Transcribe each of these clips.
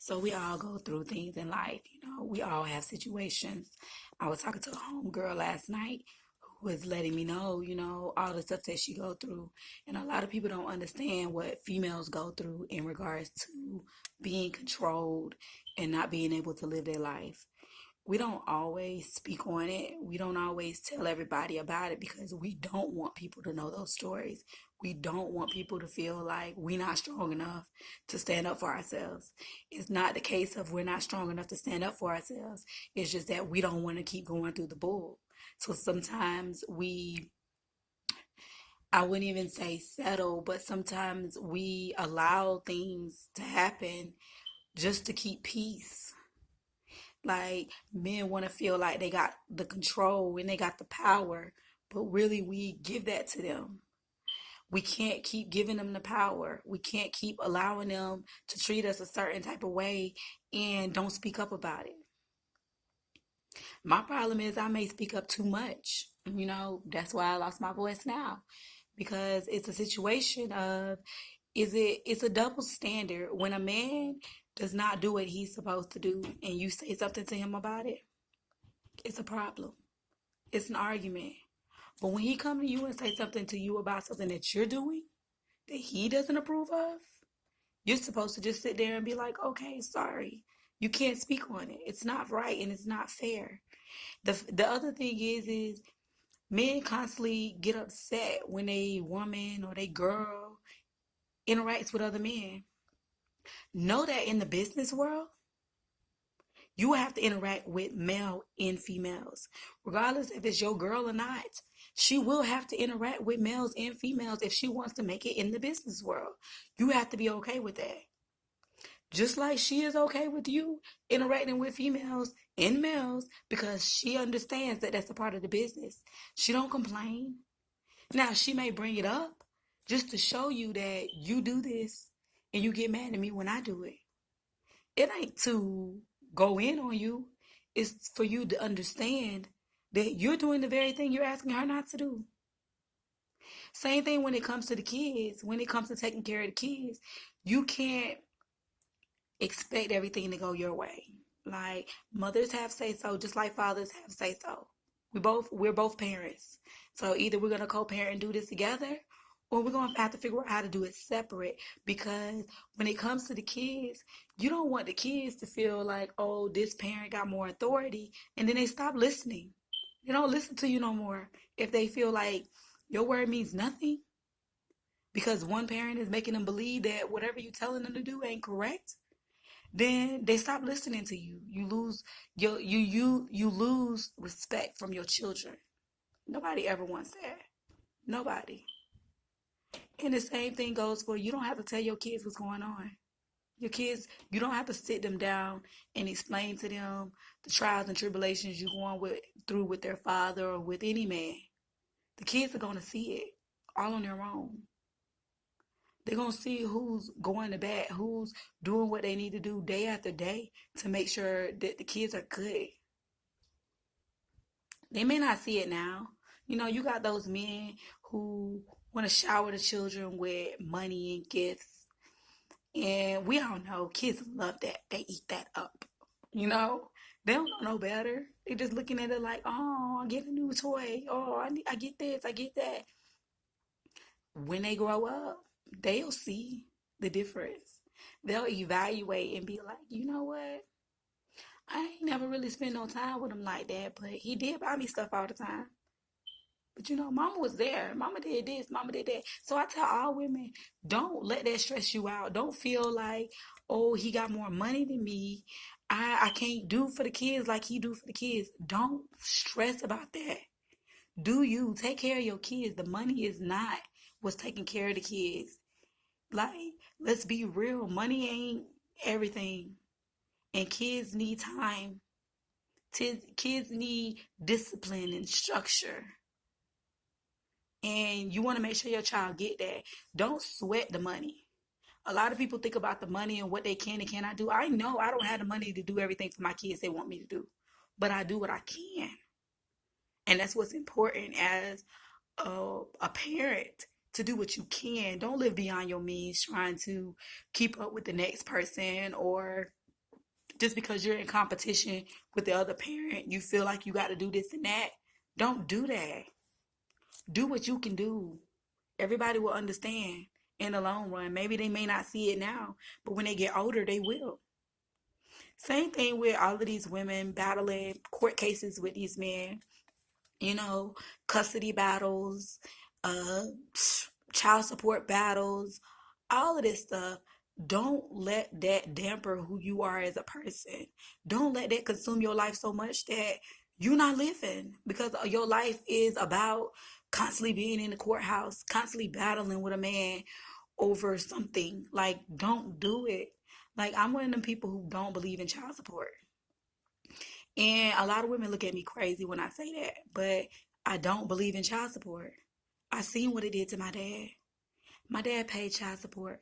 So we all go through things in life, we all have situations. I was talking to a homegirl last night who was letting me know, all the stuff that she go through. And a lot of people don't understand what females go through in regards to being controlled and not being able to live their life. We don't always speak on it. We don't always tell everybody about it because we don't want people to know those stories. We don't want people to feel like we're not strong enough to stand up for ourselves. It's not the case of we're not strong enough to stand up for ourselves. It's just that we don't want to keep going through the bull. So sometimes I wouldn't even say settle, but sometimes we allow things to happen just to keep peace. Like men want to feel like they got the control and they got the power, but really we give that to them. We can't keep giving them the power. We can't keep allowing them to treat us a certain type of way and don't speak up about it. My problem is I may speak up too much. That's why I lost my voice now because it's a situation of it's a double standard when a man does not do what he's supposed to do and you say something to him about it. It's a problem. It's an argument. But when he come to you and say something to you about something that you're doing that he doesn't approve of, you're supposed to just sit there and be like, okay, sorry. You can't speak on it. It's not right and it's not fair. The other thing is men constantly get upset when a woman or a girl interacts with other men. Know that in the business world, you have to interact with male and females. Regardless if it's your girl or not, she will have to interact with males and females if she wants to make it in the business world. You have to be okay with that. Just like she is okay with you interacting with females and males because she understands that that's a part of the business. She don't complain. Now, she may bring it up just to show you that you do this and you get mad at me when I do it. It ain't to go in on you. It's for you to understand that you're doing the very thing you're asking her not to do. Same thing when it comes to the kids. When it comes to taking care of the kids, you can't expect everything to go your way. Like mothers have say so, just like fathers have say so. We're both parents. So either we're gonna co-parent and do this together, or we're gonna have to figure out how to do it separate. Because when it comes to the kids, you don't want the kids to feel like, oh, this parent got more authority, and then they stop listening. They don't listen to you no more if they feel like your word means nothing because one parent is making them believe that whatever you're telling them to do ain't correct. Then they stop listening to you. You lose you lose respect from your children. Nobody ever wants that. Nobody. And the same thing goes for you don't have to tell your kids what's going on. Your kids, you don't have to sit them down and explain to them the trials and tribulations you're going through with their father or with any man. The kids are gonna see it all on their own. They're gonna see who's going to bat, who's doing what they need to do day after day to make sure that the kids are good. They may not see it now. You got those men who want to shower the children with money and gifts. And we all know kids love that. They eat that up. You know? They don't know no better. They're just looking at it like, oh, I get a new toy. Oh, I get this, I get that. When they grow up, they'll see the difference. They'll evaluate and be like, you know what? I ain't never really spent no time with him like that, but he did buy me stuff all the time. But mama was there. Mama did this, mama did that. So I tell all women, don't let that stress you out. Don't feel like, oh, he got more money than me. I can't do for the kids like he do for the kids. Don't stress about that. Do you take care of your kids? The money is not what's taking care of the kids. Like, let's be real. Money ain't everything. And kids need time. Kids need discipline and structure. And you want to make sure your child get that. Don't sweat the money. A lot of people think about the money and what they can and cannot do. I know I don't have the money to do everything for my kids they want me to do. But I do what I can. And that's what's important as a parent to do what you can. Don't live beyond your means trying to keep up with the next person or Just because you're in competition with the other parent, you feel like you got to do this and that. Don't do that. Do what you can do. Everybody will understand in the long run. Maybe they may not see it now, but when they get older, they will. Same thing with all of these women battling court cases with these men, you know, custody battles, uh, child support battles, all of this stuff. Don't let that damper who you are as a person. Don't let that consume your life so much that you're not living, because your life is about constantly being in the courthouse, constantly battling with a man over something. Like, don't do it. Like, I'm one of them people who don't believe in child support. And a lot of women look at me crazy when I say that, but I don't believe in child support. I seen what it did to my dad. My dad paid child support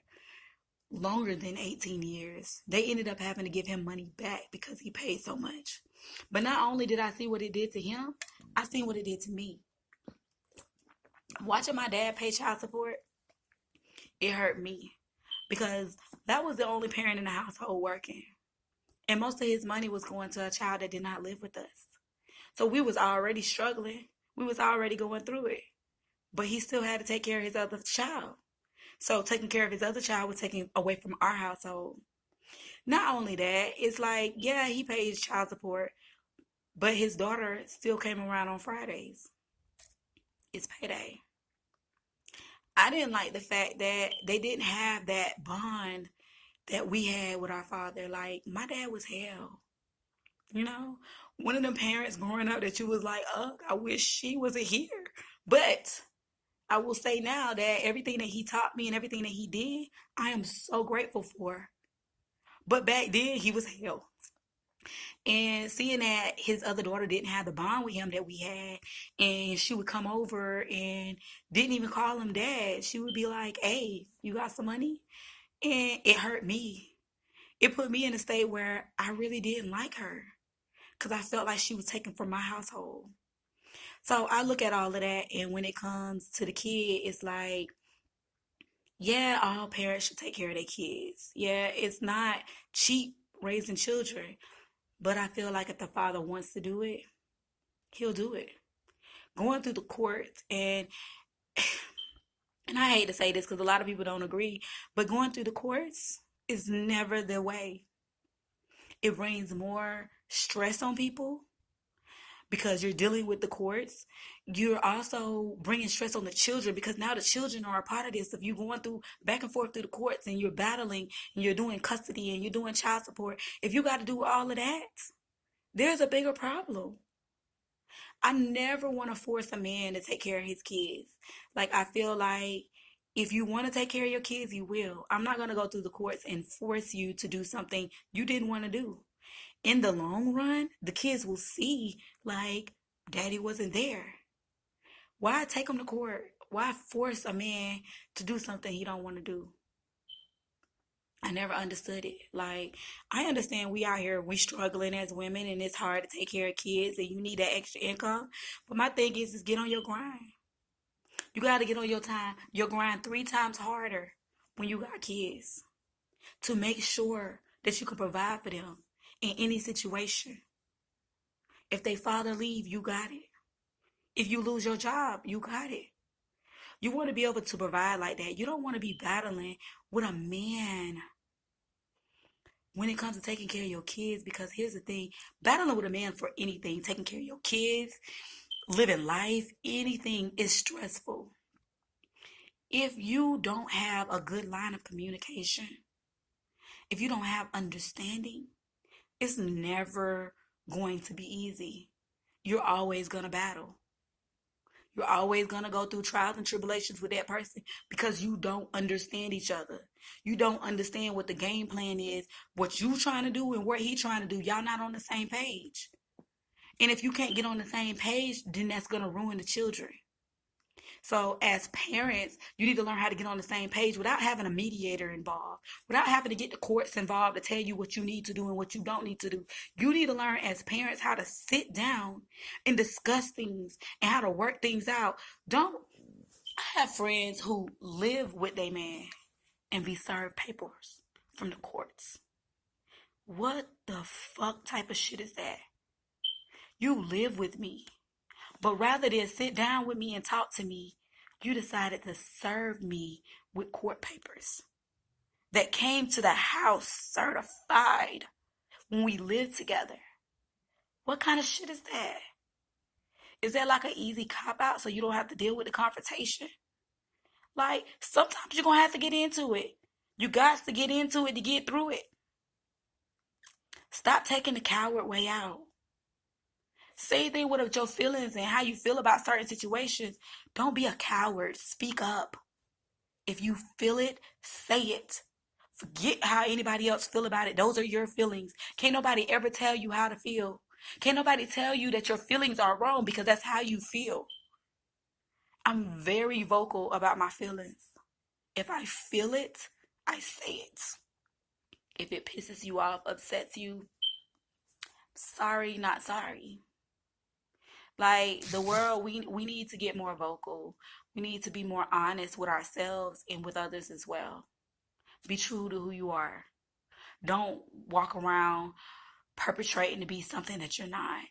longer than 18 years. They ended up having to give him money back because he paid so much. But not only did I see what it did to him, I seen what it did to me. Watching my dad pay child support, it hurt me because that was the only parent in the household working. And most of his money was going to a child that did not live with us. So we was already struggling. We was already going through it. But he still had to take care of his other child. So taking care of his other child was taken away from our household. Not only that, it's like, yeah, he paid child support, but his daughter still came around on Fridays. It's payday. I didn't like the fact that they didn't have that bond that we had with our father. Like, my dad was hell. You know, one of them parents growing up that you was like, oh, I wish she wasn't here. But I will say now that everything that he taught me and everything that he did, I am so grateful for. But back then, he was hell. And seeing that his other daughter didn't have the bond with him that we had, and she would come over and didn't even call him dad. She would be like, hey, you got some money? And it hurt me. It put me in a state where I really didn't like her because I felt like she was taken from my household. So I look at all of that, and when it comes to the kid, it's like, yeah, all parents should take care of their kids. Yeah, it's not cheap raising children, but I feel like if the father wants to do it, he'll do it. Going through the courts, and I hate to say this because a lot of people don't agree, but going through the courts is never the way. It brings more stress on people because you're dealing with the courts. You're also bringing stress on the children because now the children are a part of this. If you're going through back and forth through the courts and you're battling and you're doing custody and you're doing child support, if you got to do all of that, there's a bigger problem. I never want to force a man to take care of his kids. Like, I feel like if you want to take care of your kids, you will. I'm not going to go through the courts and force you to do something you didn't want to do. In the long run, the kids will see, like, daddy wasn't there. Why take him to court? Why force a man to do something he don't want to do? I never understood it. Like, I understand we out here, we struggling as women, and it's hard to take care of kids, and you need that extra income. But my thing is get on your grind. You got to get on your grind 3 times harder when you got kids to make sure that you can provide for them in any situation. If they father leave, you got it. If you lose your job, you got it. You want to be able to provide like that. You don't want to be battling with a man when it comes to taking care of your kids, because here's the thing, battling with a man for anything, taking care of your kids, living life, anything is stressful. If you don't have a good line of communication, if you don't have understanding, it's never going to be easy. You're always going to battle. You're always going to go through trials and tribulations with that person because you don't understand each other. You don't understand what the game plan is, what you trying to do and what he trying to do. Y'all not on the same page. And if you can't get on the same page, then that's going to ruin the children. So as parents, you need to learn how to get on the same page without having a mediator involved, without having to get the courts involved to tell you what you need to do and what you don't need to do. You need to learn as parents how to sit down and discuss things and how to work things out. I have friends who live with their man and be served papers from the courts. What the fuck type of shit is that? You live with me. But rather than sit down with me and talk to me, you decided to serve me with court papers that came to the house certified when we lived together. What kind of shit is that? Is that like an easy cop out so you don't have to deal with the confrontation? Like, sometimes you're going to have to get into it. You got to get into it to get through it. Stop taking the coward way out. Same thing with your feelings and how you feel about certain situations. Don't be a coward. Speak up. If you feel it, say it. Forget how anybody else feel about it. Those are your feelings. Can't nobody ever tell you how to feel. Can't nobody tell you that your feelings are wrong because that's how you feel. I'm very vocal about my feelings. If I feel it, I say it. If it pisses you off, upsets you, sorry, not sorry. Like, the world, we need to get more vocal. We need to be more honest with ourselves and with others as well. Be true to who you are. Don't walk around perpetrating to be something that you're not.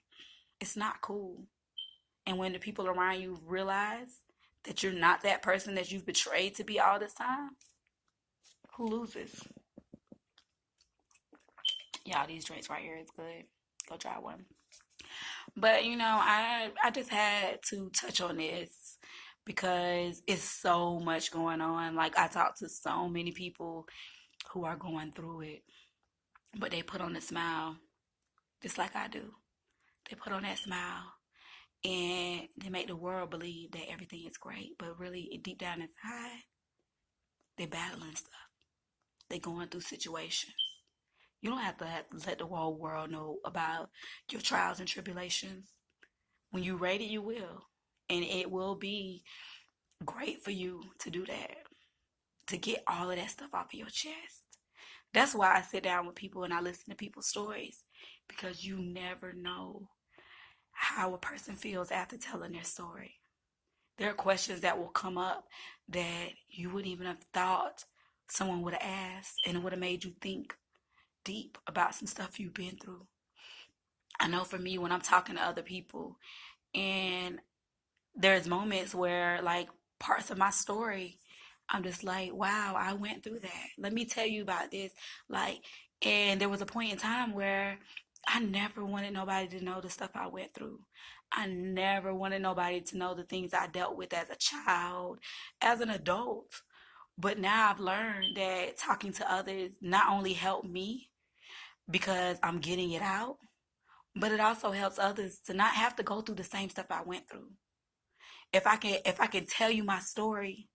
It's not cool. And when the people around you realize that you're not that person that you've betrayed to be all this time, who loses? Y'all, these drinks right here is good. Go try one. But I just had to touch on this because it's so much going on. Like, I talk to so many people who are going through it, but they put on a smile just like I do. They put on that smile and they make the world believe that everything is great, but really deep down inside, they're battling stuff. They're going through situations. You don't have to let the whole world know about your trials and tribulations. When you're ready, you will. And it will be great for you to do that, to get all of that stuff off of your chest. That's why I sit down with people and I listen to people's stories, because you never know how a person feels after telling their story. There are questions that will come up that you wouldn't even have thought someone would have asked, and it would have made you think deep about some stuff you've been through. I know for me, when I'm talking to other people, and there's moments where, like, parts of my story, I'm just like, wow, I went through that. Let me tell you about this. Like, and there was a point in time where I never wanted nobody to know the stuff I went through. I never wanted nobody to know the things I dealt with as a child, as an adult. But now I've learned that talking to others not only helped me because I'm getting it out, but it also helps others to not have to go through the same stuff I went through. If I can tell you my story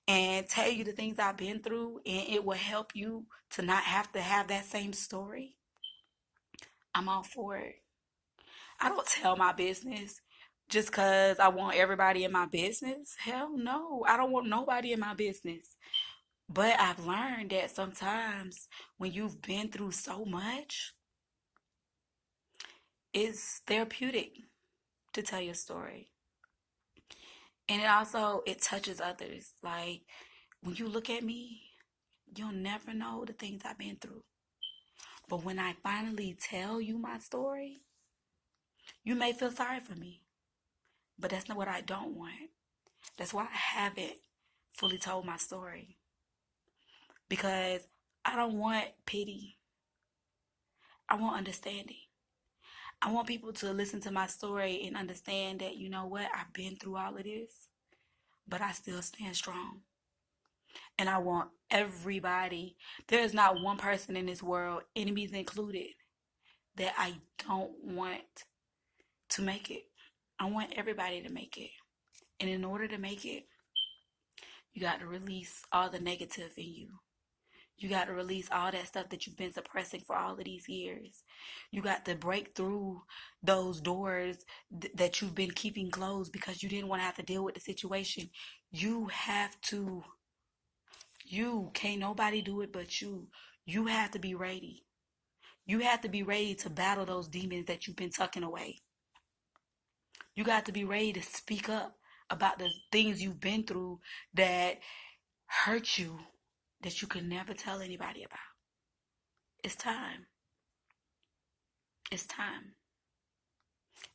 and tell you the things I've been through, and it will help you to not have to have that same story, I'm all for it. I don't tell my business just because I want everybody in my business. Hell no, I don't want nobody in my business. But I've learned that sometimes when you've been through so much, it's therapeutic to tell your story. And it touches others. Like, when you look at me, you'll never know the things I've been through. But when I finally tell you my story, you may feel sorry for me. But that's not what I don't want. That's why I haven't fully told my story. Because I don't want pity. I want understanding. I want people to listen to my story and understand that, you know what, I've been through all of this, but I still stand strong. And I want everybody, there is not one person in this world, enemies included, that I don't want to make it. I want everybody to make it. And in order to make it, you got to release all the negative in you. You got to release all that stuff that you've been suppressing for all of these years. You got to break through those doors that you've been keeping closed because you didn't want to have to deal with the situation. You have to. You can't nobody do it but you. You have to be ready. You have to be ready to battle those demons that you've been tucking away. You got to be ready to speak up about the things you've been through that hurt you, that you could never tell anybody about. It's time. It's time.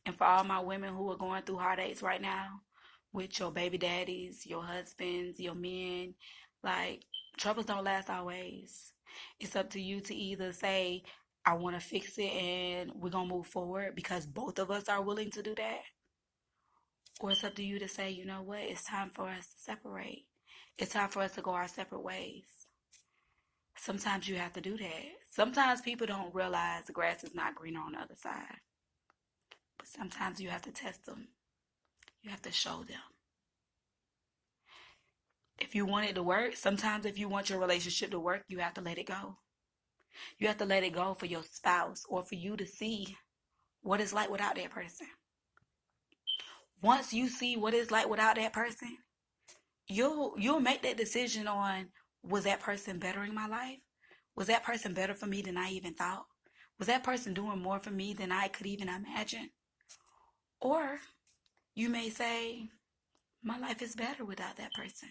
And for all my women who are going through heartaches right now with your baby daddies, your husbands, your men, like, troubles don't last always. It's up to you to either say, I want to fix it and we're going to move forward because both of us are willing to do that. Or it's up to you to say, you know what, it's time for us to separate. It's time for us to go our separate ways. Sometimes you have to do that. Sometimes people don't realize the grass is not greener on the other side. But sometimes you have to test them. You have to show them. If you want it to work, sometimes if you want your relationship to work, you have to let it go. You have to let it go for your spouse or for you to see what it's like without that person. Once you see what it's like without that person, you'll make that decision on, was that person bettering my life? Was that person better for me than I even thought? Was that person doing more for me than I could even imagine? Or you may say, my life is better without that person.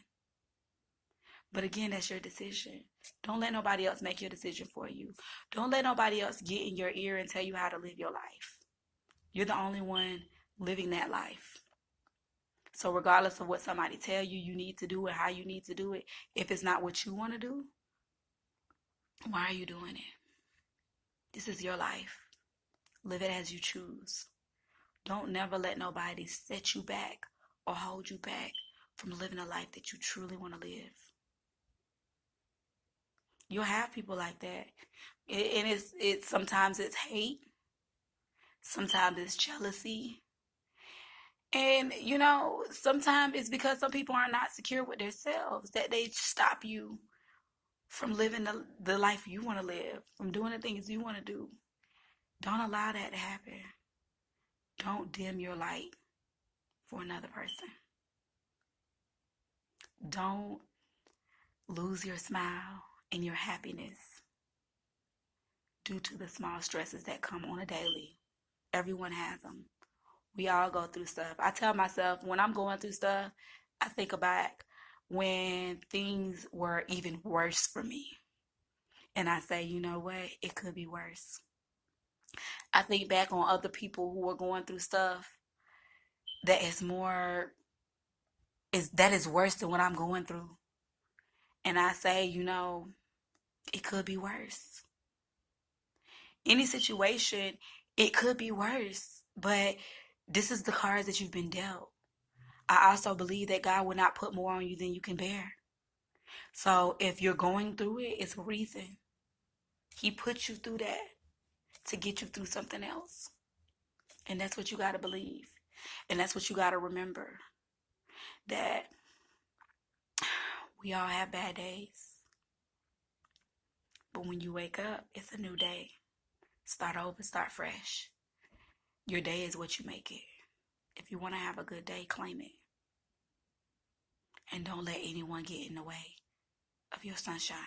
But again, that's your decision. Don't let nobody else make your decision for you. Don't let nobody else get in your ear and tell you how to live your life. You're the only one living that life. So regardless of what somebody tell you, you need to do it, how you need to do it, if it's not what you want to do, why are you doing it? This is your life. Live it as you choose. Don't never let nobody set you back or hold you back from living a life that you truly want to live. You'll have people like that. And it's sometimes it's hate. Sometimes it's jealousy. And, sometimes it's because some people are not secure with themselves that they stop you from living the life you want to live, from doing the things you want to do. Don't allow that to happen. Don't dim your light for another person. Don't lose your smile and your happiness due to the small stresses that come on a daily. Everyone has them. We all go through stuff. I tell myself when I'm going through stuff, I think back when things were even worse for me. And I say, you know what? It could be worse. I think back on other people who are going through stuff that is worse than what I'm going through. And I say, it could be worse. Any situation, it could be worse. But this is the cards that you've been dealt. I also believe that God will not put more on you than you can bear. So if you're going through it, it's a reason. He put you through that to get you through something else. And that's what you got to believe. And that's what you got to remember. That we all have bad days. But when you wake up, it's a new day. Start over, start fresh. Your day is what you make it. If you want to have a good day, claim it. And don't let anyone get in the way of your sunshine.